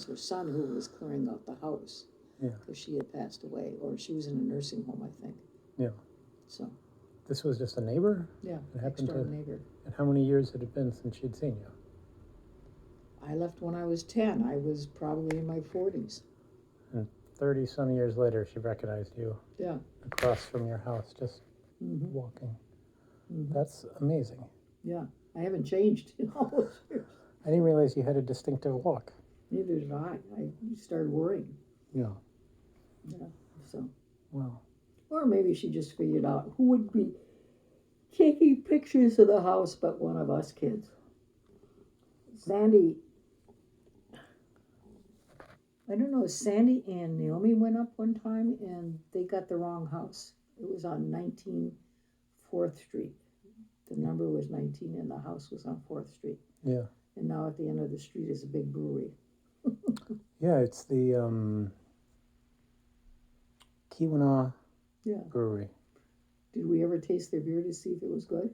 was her son who was clearing out the house. Yeah. Because she had passed away, or she was in a nursing home, I think. Yeah. So. This was just a neighbor? Yeah, it happened next door neighbor. And how many years had it been since she'd seen you? I left when I was 10. I was probably in my 40s. And 30-some years later, she recognized you. Yeah. Across from your house, just walking. That's amazing. Yeah, I haven't changed in all those years. I didn't realize you had a distinctive walk. Neither did I. I started worrying. Yeah. Yeah, so. Wow. Or maybe she just figured out who would be taking pictures of the house but one of us kids. Sandy, I don't know, Sandy and Naomi went up one time and they got the wrong house. It was on 19 4th Street. The number was 19 and the house was on 4th Street. Yeah. And now at the end of the street is a big brewery. Yeah, it's the Keweenaw Brewery. Did we ever taste their beer to see if it was good?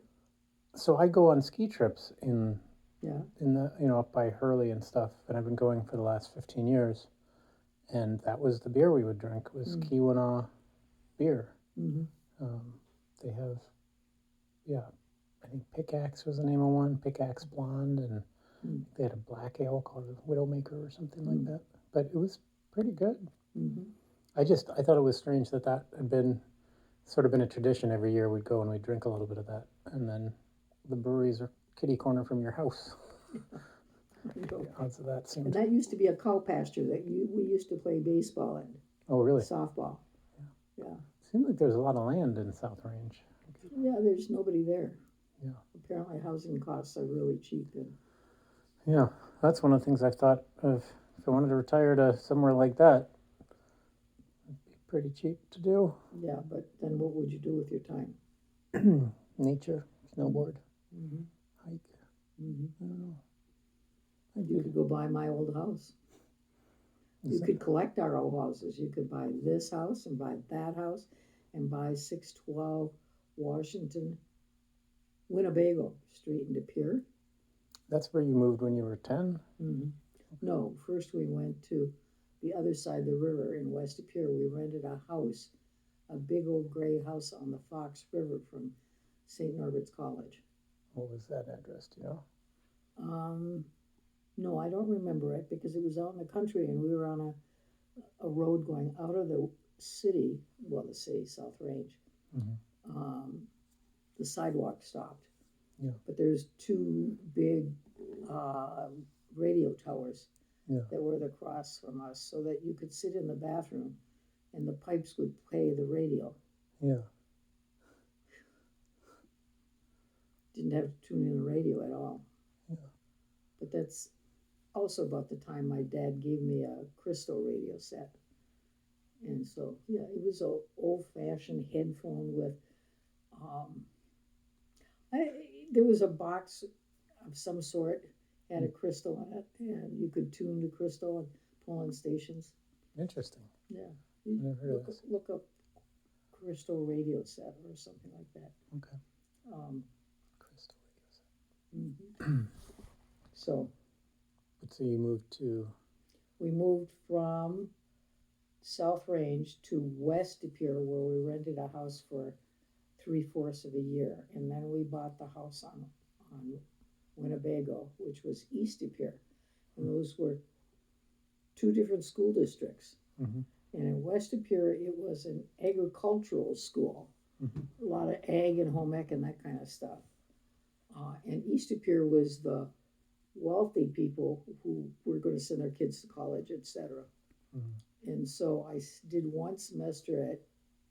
So I go on ski trips in the up by Hurley and stuff, and I've been going for the last 15 years. And that was the beer we would drink, was Keweenaw beer. They have, I think Pickaxe was the name of one, Pickaxe Blonde, and they had a black ale called Widowmaker or something like that. But it was pretty good. I thought it was strange that had been sort of been a tradition. Every year we'd go and we'd drink a little bit of that. And then the breweries are kitty corner from your house. The odds of that seemed... And that used to be a cow pasture that we used to play baseball in. Oh, really? Softball. Yeah. Seemed like there's a lot of land in South Range. Yeah, there's nobody there. Yeah. Apparently housing costs are really cheap. Yeah, that's one of the things I've thought of. If I wanted to retire to somewhere like that, it'd be pretty cheap to do. Yeah, but then what would you do with your time? Nature, snowboard, hike. I don't know. You could go buy my old house. You could collect our old houses. You could buy this house and buy that house and buy 612 Washington, Winnebago Street in De Pere. That's where you moved when you were 10? No, first we went to the other side of the river in West De Pere. We rented a house, a big old gray house on the Fox River from St. Norbert's College. What was that address, do you know? No, I don't remember it because it was out in the country and we were on a road going out of the city, the city, South Range. The sidewalk stopped. Yeah. But there's two big radio towers that were across from us so that you could sit in the bathroom and the pipes would play the radio. Yeah. Didn't have to tune in the radio at all. Yeah. But that's also about the time my dad gave me a crystal radio set. And so, it was an old-fashioned headphone with, there was a box of some sort, had a crystal in it, and you could tune the crystal and pull in stations. Interesting. Yeah. Never heard of this. Look up crystal radio set or something like that. Okay. Crystal radio set. So you moved to? We moved from South Range to West De Pere, where we rented a house for 3/4 of a year, and then we bought the house on Winnebago, which was East De Pere, and those were two different school districts. And in West De Pere, it was an agricultural school, a lot of ag and home ec and that kind of stuff. And East De Pere was the wealthy people who were going to send their kids to college, etc. And so I did one semester at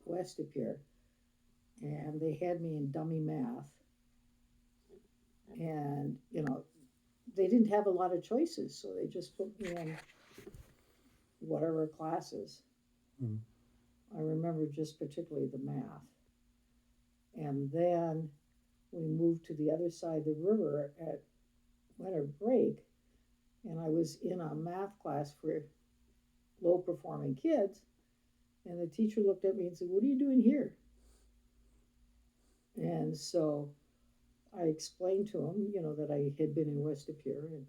West De Pere, and they had me in dummy math. And, they didn't have a lot of choices, so they just put me in whatever classes. I remember just particularly the math. And then we moved to the other side of the river at winter break, and I was in a math class for low-performing kids, and the teacher looked at me and said, "What are you doing here?" And so I explained to him, that I had been in West De Pere, and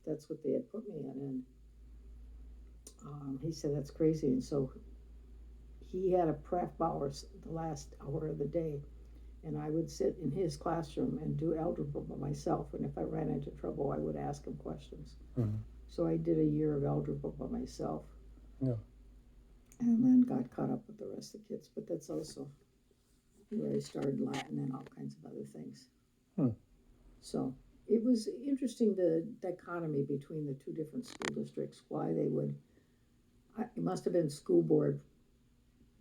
that's what they had put me in. And he said, that's crazy. And so he had a prep hours the last hour of the day, and I would sit in his classroom and do algebra by myself. And if I ran into trouble, I would ask him questions. Mm-hmm. So I did a year of algebra by myself. Yeah. And then got caught up with the rest of the kids. But that's also where I started Latin and all kinds of other things. So it was interesting, the dichotomy between the two different school districts, why they would, it must have been school board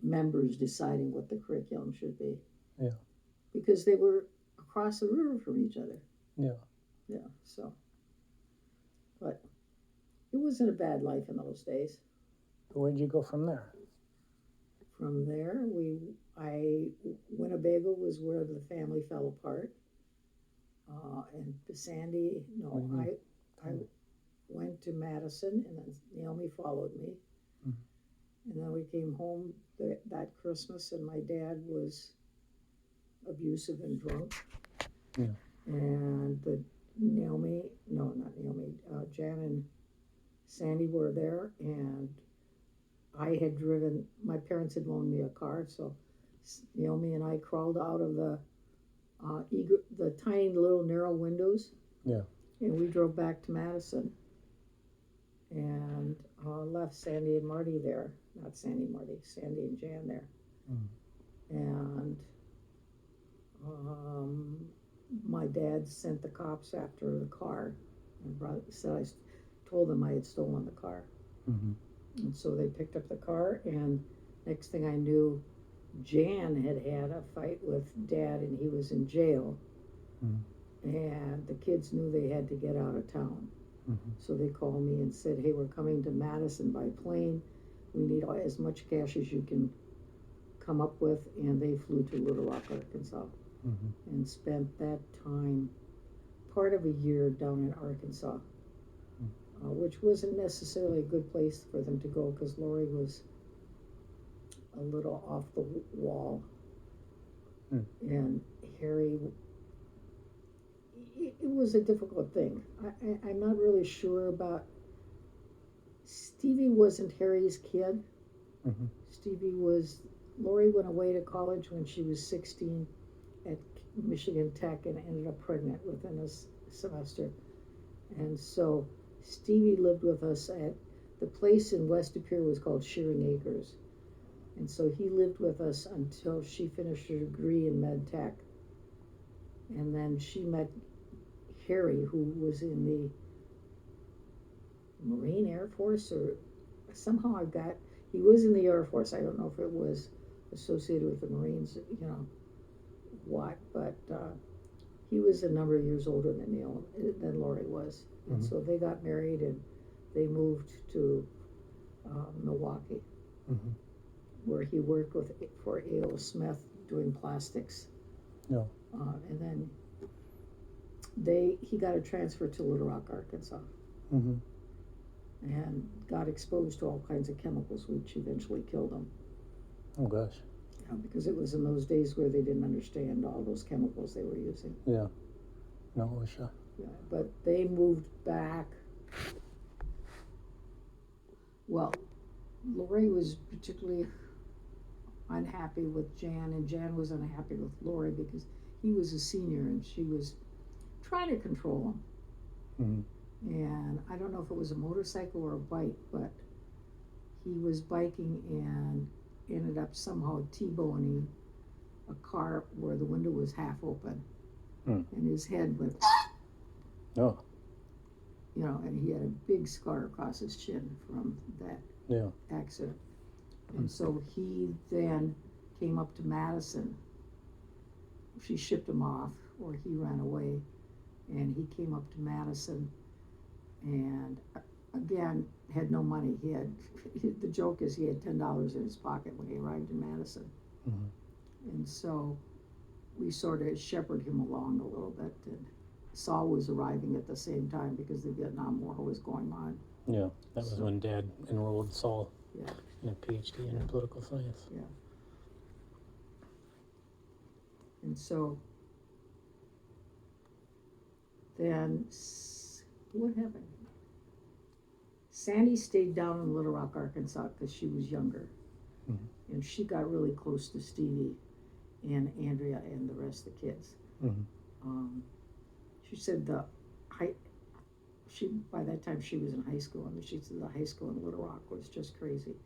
members deciding what the curriculum should be. Yeah. Because they were across the river from each other. Yeah. Yeah, so. But it wasn't a bad life in those days. Where'd you go from there? From there, Winnebago was where the family fell apart. And Sandy, no, I went to Madison, and then Naomi followed me. And then we came home that Christmas, and my dad was abusive and drunk. Yeah. And Jan and Sandy were there, and I had driven, my parents had loaned me a car, so Naomi and I crawled out of the tiny little narrow windows. Yeah. And we drove back to Madison and left Sandy and Marty there. Not Sandy and Marty, Sandy and Jan there. And my dad sent the cops after the car and I told them I had stolen the car. And so they picked up the car, and next thing I knew, Jan had a fight with Dad, and he was in jail. And the kids knew they had to get out of town. So they called me and said, hey, we're coming to Madison by plane. We need as much cash as you can come up with. And they flew to Little Rock, Arkansas, and spent that time, part of a year down in Arkansas, which wasn't necessarily a good place for them to go because Lori was a little off the wall. And Harry, it was a difficult thing. I'm not really sure about, Stevie wasn't Harry's kid. Lori went away to college when she was 16 at Michigan Tech and ended up pregnant within a semester. And so Stevie lived with us at, the place in West Superior was called Shearing Acres. And so he lived with us until she finished her degree in med tech. And then she met Harry, who was in the Marine Air Force, or somehow he was in the Air Force. I don't know if it was associated with the Marines, but he was a number of years older than Lori was. And so they got married, and they moved to Milwaukee, where he worked for A.O. Smith doing plastics. Yeah. And then he got a transfer to Little Rock, Arkansas, and got exposed to all kinds of chemicals, which eventually killed him. Oh gosh. Yeah, because it was in those days where they didn't understand all those chemicals they were using. Yeah. No, OSHA. Yeah, but they moved back. Well, Lori was particularly unhappy with Jan, and Jan was unhappy with Lori because he was a senior and she was trying to control him. And I don't know if it was a motorcycle or a bike, but he was biking and ended up somehow T-boning a car where the window was half open, and his head went, and he had a big scar across his chin from that accident. And so he then came up to Madison. She shipped him off, or he ran away, and he came up to Madison, and again had no money. The joke is he had $10 in his pocket when he arrived in Madison. And so we sort of shepherded him along a little bit, and Saul was arriving at the same time because the Vietnam War was going on. Yeah, that was when Dad enrolled Saul in a PhD in political science. Yeah. And so then what happened? Sandy stayed down in Little Rock, Arkansas, because she was younger. Mm-hmm. And she got really close to Stevie and Andrea and the rest of the kids. Mm-hmm. She said by that time she was in high school, and she said the high school in Little Rock was just crazy,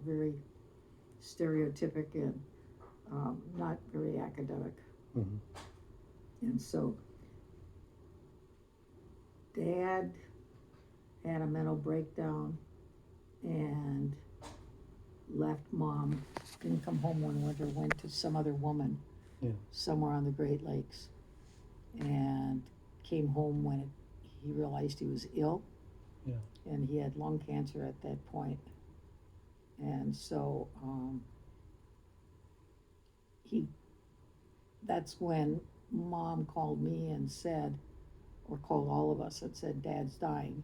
very stereotypic and not very academic. Mm-hmm. And so Dad had a mental breakdown and left Mom, didn't come home one winter, went to some other woman somewhere on the Great Lakes, and came home when he realized he was ill. And he had lung cancer at that point. And so that's when Mom called me and said, or called all of us and said, Dad's dying.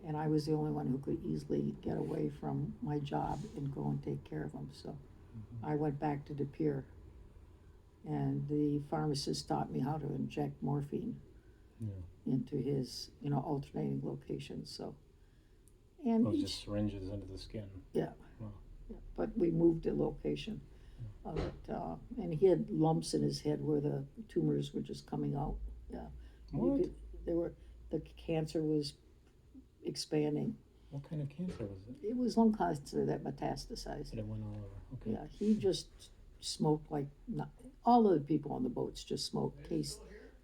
And I was the only one who could easily get away from my job and go and take care of him. So I went back to De Pere, and the pharmacist taught me how to inject morphine into his, alternating locations. So, and those just syringes into the skin. Yeah. Wow. Yeah. But we moved the location of it, and he had lumps in his head where the tumors were just coming out. Yeah. What? The cancer was expanding. What kind of cancer was it? It was lung cancer that metastasized. And it went all over. Okay. Yeah, he just smoked like all of the people on the boats just smoked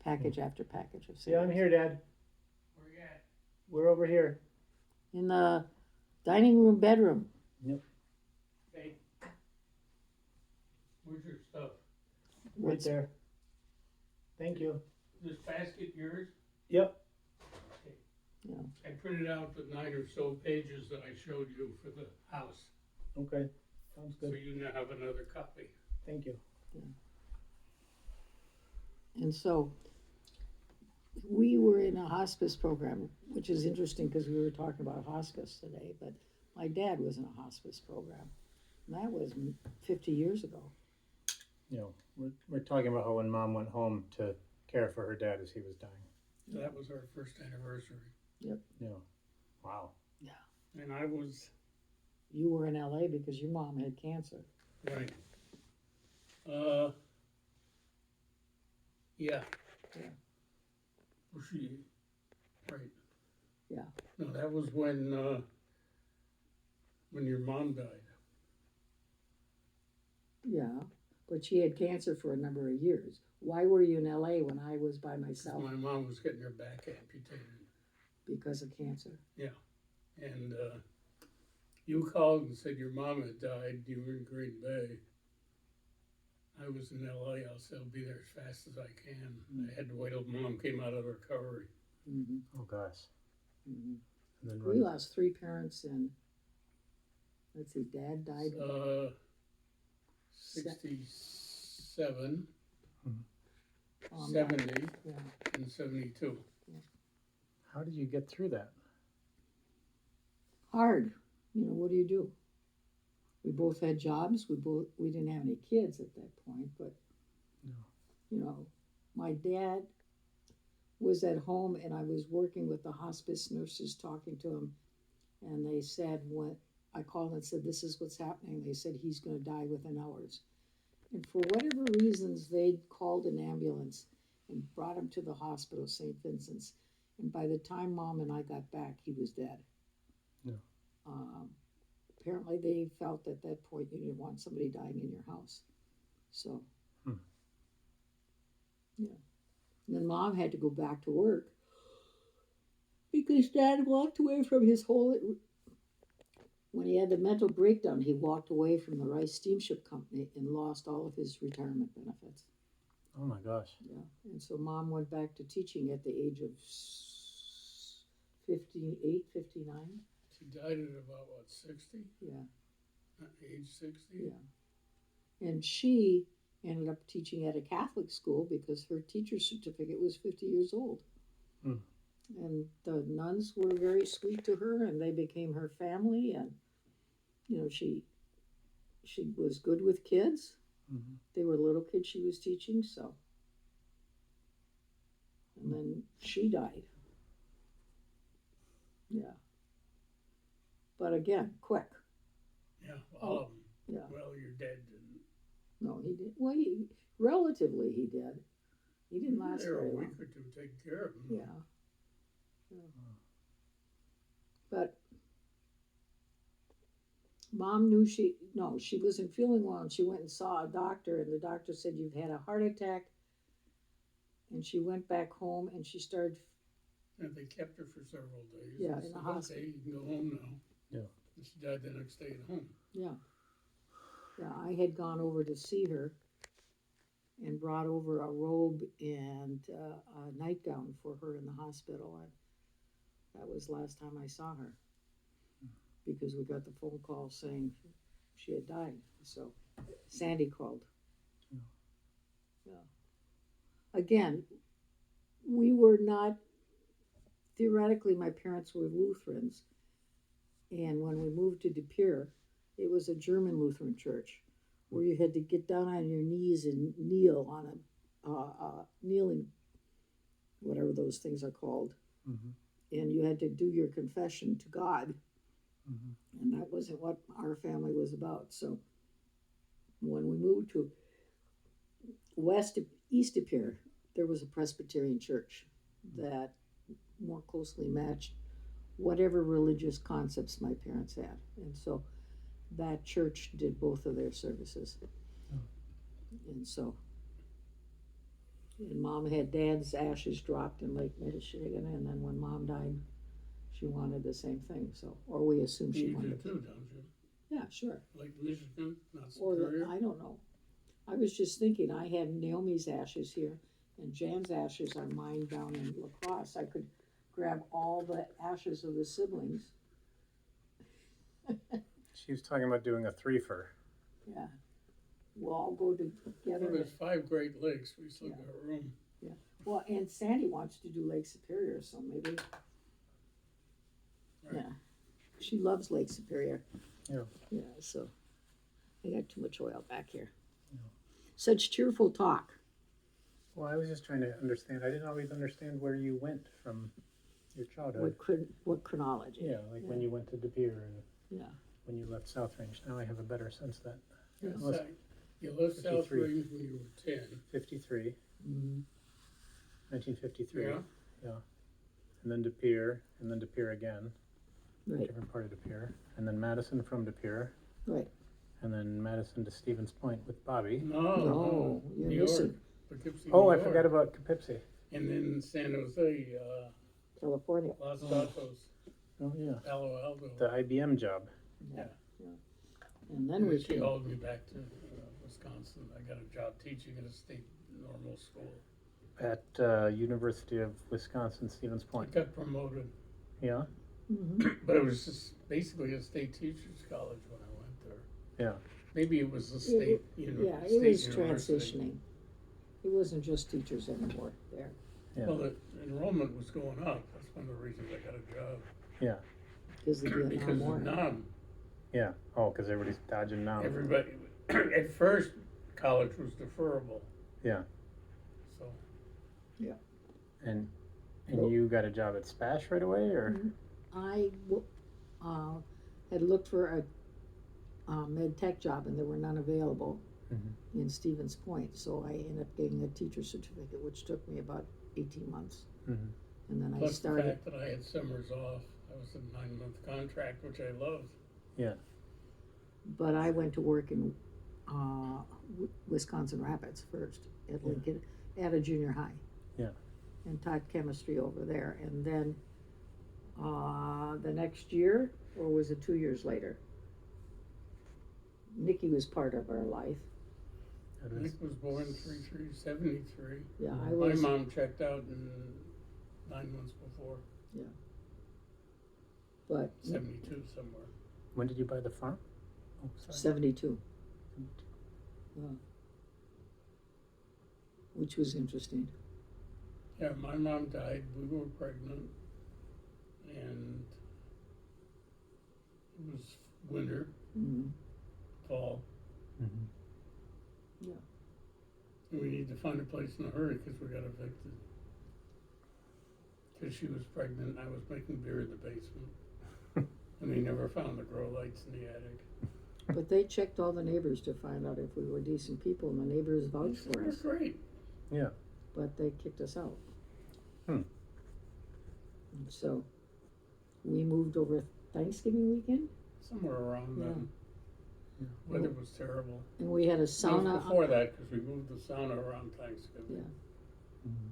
package after package of cigarettes. Yeah, I'm here, Dad. Where you at? We're over here. In the dining room bedroom. Yep. Hey, where's your stuff? Right there. Thank you. This basket yours? Yep. Okay. Yeah. I printed out the 9 or so pages that I showed you for the house, Okay. Sounds so good. you now have another copy. Thank you. And so we were in a hospice program, which is interesting because we were talking about hospice today, but my dad was in a hospice program. And that was 50 years ago. We're talking about how when Mom went home to care for her dad as he was dying. So that was our first anniversary. Yep. Yeah. Wow. Yeah. And I was, You were in LA because your mom had cancer. right. Yeah. Yeah. Was she, right. Yeah. No, that was when your mom died. Yeah, but she had cancer for a number of years. Why were you in LA when I was by myself? My mom was getting her back amputated. Because of cancer. Yeah. And you called and said your mom had died. You were in Green Bay. I was in LA. I said I'll be there as fast as I can. I had to wait till Mom came out of recovery. Mm-hmm. Oh gosh. Mm-hmm. And then We lost 3 parents in, let's see, Dad died. 67, Mm-hmm. 70, yeah. and 72. How did you get through that? Hard. What do you do? We both had jobs. We didn't have any kids at that point, but my dad was at home, and I was working with the hospice nurses talking to him, and they said, when I called and said, this is what's happening, they said he's going to die within hours. And for whatever reasons, they called an ambulance and brought him to the hospital, St. Vincent's. And by the time Mom and I got back, he was dead. Yeah. Apparently they felt at that point you didn't want somebody dying in your house. So, yeah. And then Mom had to go back to work because Dad walked away from his whole, when he had the mental breakdown, he walked away from the Rice Steamship Company and lost all of his retirement benefits. Oh my gosh. Yeah. And so Mom went back to teaching at the age of 58, 59. She died at about, 60? Yeah. Age 60? Yeah. And she ended up teaching at a Catholic school because her teacher's certificate was 50 years old. Mm. And the nuns were very sweet to her, and they became her family. And, she was good with kids. Mm-hmm. They were little kids she was teaching, so. And then she died. Yeah. but again, quick. Yeah, all of them. Yeah. Well, your dad didn't. No, he did. Well, relatively he did. He didn't last There very a week long. or two taking care of them. Yeah. But Mom knew she wasn't feeling well, and she went and saw a doctor, and the doctor said, "You've had a heart attack." And she went back home, and she started. And they kept her for several days. Yeah, and in the said, hospital. Okay, you can go home now. Yeah. And she died the next day at home. Yeah. Yeah, I had gone over to see her and brought over a robe and a nightgown for her in the hospital, and that was the last time I saw her, because we got the phone call saying she had died. So Sandy called. Yeah. Again, we were not, theoretically, my parents were Lutherans, and when we moved to De Pere, it was a German Lutheran church where you had to get down on your knees and kneel on a kneeling, whatever those things are called, and you had to do your confession to God, and that wasn't what our family was about. So when we moved to East De Pere, there was a Presbyterian church that more closely matched whatever religious concepts my parents had, and so that church did both of their services. And so, and Mom had Dad's ashes dropped in Lake Michigan, and then when Mom died, she wanted the same thing. So, or we assumed she You do wanted. too, don't you? Yeah, sure. Like Michigan, not Or Superior. I don't know. I was just thinking, I had Naomi's ashes here, and Jan's ashes are mine down in La Crosse. I could grab all the ashes of the siblings. She was talking about doing a threefer. Yeah. We'll all go together. Well, there's 5 Great Lakes. We still Yeah. got room. Yeah. Well, and Sandy wants to do Lake Superior, so maybe. Right. Yeah. She loves Lake Superior. Yeah. Yeah, so I got too much oil back here. Yeah. Such cheerful talk. Well, I was just trying to understand. I didn't always understand where you went from your childhood. What chronology? Yeah, like when you went to De Pere and Yeah. when you left South Range. Now I have a better sense that. Yeah. Well, You left South 53. Range when you were 10. 53, Mm-hmm. 1953. Yeah. Yeah. And then De Pere, and then De Pere again. Right. Different part of De Pere. And then Madison from De Pere. Right. And then Madison to Stevens Point with Bobby. No, you're New missing. York. Poughkeepsie, Oh, New I York. forgot about Poughkeepsie. And then San Jose, California. Los Gatos, Oh, yeah. Palo Alto. The IBM job. Yeah. And then And we then she came. hauled me back to Wisconsin. I got a job teaching at a state normal school. At University of Wisconsin, Stevens I Point. got promoted, Yeah? Mm-hmm. but it was just basically a state teachers college when I went there. Yeah. Maybe it was a state university. Yeah, it was transitioning. It wasn't just teachers anymore there. Yeah. Well, the enrollment was going up. That's one of the reasons I got a job. Yeah. Because the Vietnam Because War. of NOM. Yeah. Oh, because everybody's dodging now. Everybody, at first, college was deferrable. Yeah. So, And you got a job at Spash right away, or? I had looked for a med tech job, and there were none available in Stevens Point. So I ended up getting a teacher certificate, which took me about 18 months. Mm-hmm. And then I plus the started. fact that I had summers off. That was a 9-month contract, which I loved. Yeah. But I went to work in Wisconsin Rapids first at Lincoln, at a junior high. Yeah. And taught chemistry over there. And then the next year, or was it 2 years later, Nikki was part of our life. Nick was born 73. Yeah, I My was. mom checked out in 9 months before. But 72 somewhere. When did you buy the farm? Oh, sorry. 72. Yeah. Which was interesting. Yeah, my mom died. We were pregnant, and it was winter, Mm-hmm. fall. Mm-hmm. Yeah. And we needed to find a place in a hurry because we got evicted. Because she was pregnant, I was making beer in the basement. And he never found the grow lights in the attic. But they checked all the neighbors to find out if we were decent people, and the neighbors vouched for We're us, great. Yeah. but they kicked us out. Hmm. And so, we moved over Thanksgiving weekend, Somewhere around Yeah. then. Yeah. Weather was terrible. and we had a It was sauna. before that, because we moved the sauna around Thanksgiving. Yeah. Mhm.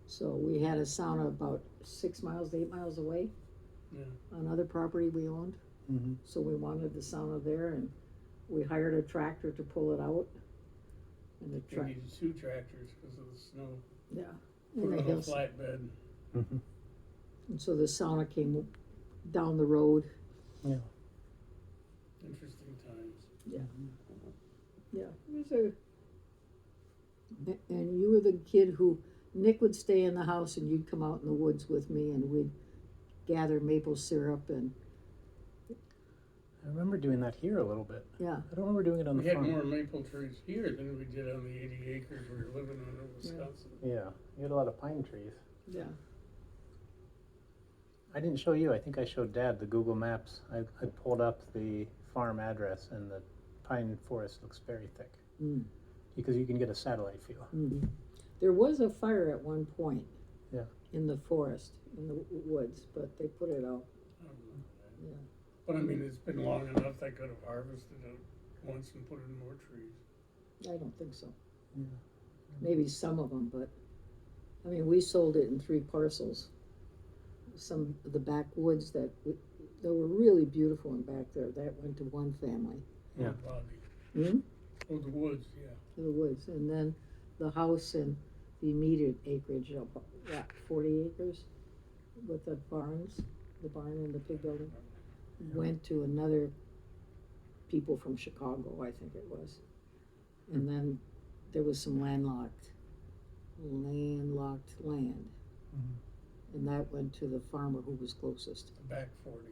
So we had a sauna about 6 miles to 8 miles away Yeah. on other property we owned. Mhm. So we wanted the sauna there, and we hired a tractor to pull it out. And the We truck, needed 2 tractors because of the snow. yeah, Put in it the on a hills. flatbed. Mhm. And so the sauna came down the road. Yeah. Interesting times. Yeah, it was and you were the kid who, Nick would stay in the house and you'd come out in the woods with me and we'd gather maple syrup and, I remember doing that here a little bit. yeah, I don't remember doing it on We the had farm. more maple trees here than we did on the 80 acres we were living on in Wisconsin. Yeah. You had a lot of pine trees. yeah. I didn't show you. I think I showed Dad the Google Maps. I pulled up the farm address, and the pine forest looks very thick Mm. because you can get a satellite view. Mm. There was a fire at one point. Yeah. In the forest, in the woods, but they put it out. I don't know that. Yeah. But I mean, it's been long enough they could have harvested it once and put in more trees. I don't think so. Yeah. Maybe some of them, but, I mean, we sold it in 3 parcels. Some of the backwoods that were really beautiful in back there, that went to one family. Yeah. Oh, Bobby. Hmm? Oh, the woods, yeah. To the woods, and then the house and the immediate acreage of, 40 acres with the barns, the barn and the pig building, went to another people from Chicago, I think it was. And then there was some landlocked land, Mhm. and that went to the farmer who was closest, The back 40.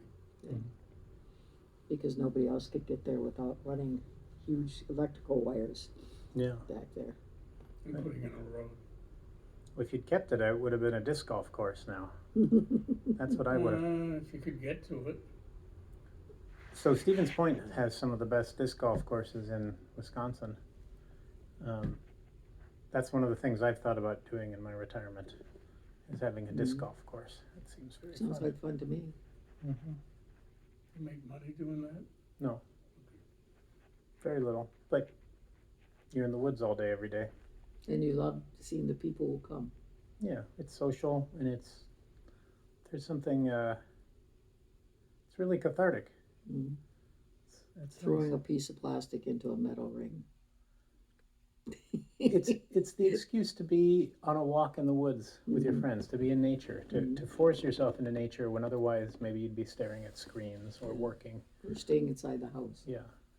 because nobody else could get there without running huge electrical wires Yeah. back there. And Right. putting in a road. Well, if you'd kept it, it would have been a disc golf course now. That's what I would have. If you could get to it. So Stevens Point has some of the best disc golf courses in Wisconsin. That's one of the things I've thought about doing in my retirement, is having a disc golf course. It seems very Sounds fun. like fun to me. Mhm. You make money doing that? No, very little. But you're in the woods all day, every day. And you love seeing the people who come. Yeah, it's social, and there's something. It's really cathartic. Mm. It's Throwing a nice. piece of plastic into a metal ring. It's the excuse to be on a walk in the woods with your friends, to be in nature, to force yourself into nature when otherwise maybe you'd be staring at screens or working. Or staying inside the house. Yeah,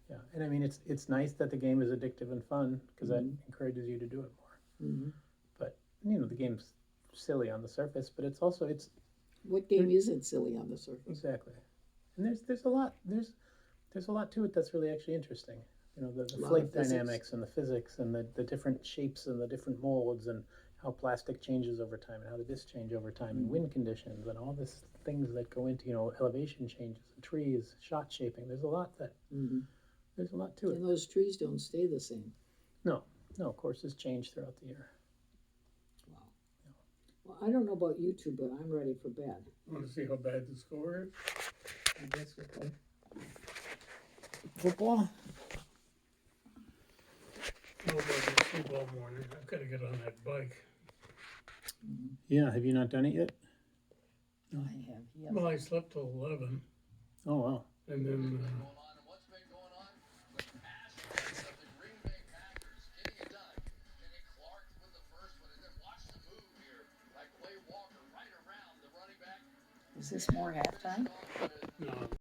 yeah. And I mean, it's nice that the game is addictive and fun because that encourages you to do it more. Mm-hmm. But the game's silly on the surface, but it's also What game isn't silly on the surface? exactly. And there's a lot to it that's really actually interesting. The Lot flight of physics. dynamics and the physics and the different shapes and the different molds and how plastic changes over time and how the discs change over time and wind conditions and all these things that go into elevation changes and trees, shot shaping. There's a lot to it. And those trees don't stay the same. No, courses change throughout the year. Wow. Well, I don't know about you two, but I'm ready for bed. Want to see how bad the score is? I guess we'll play. Football? No, but it's football morning. I've got to get on that bike. Yeah, have you not done it yet? I have, yes. Well, I slept till 11, Oh, wow. and then Is this more halftime? no,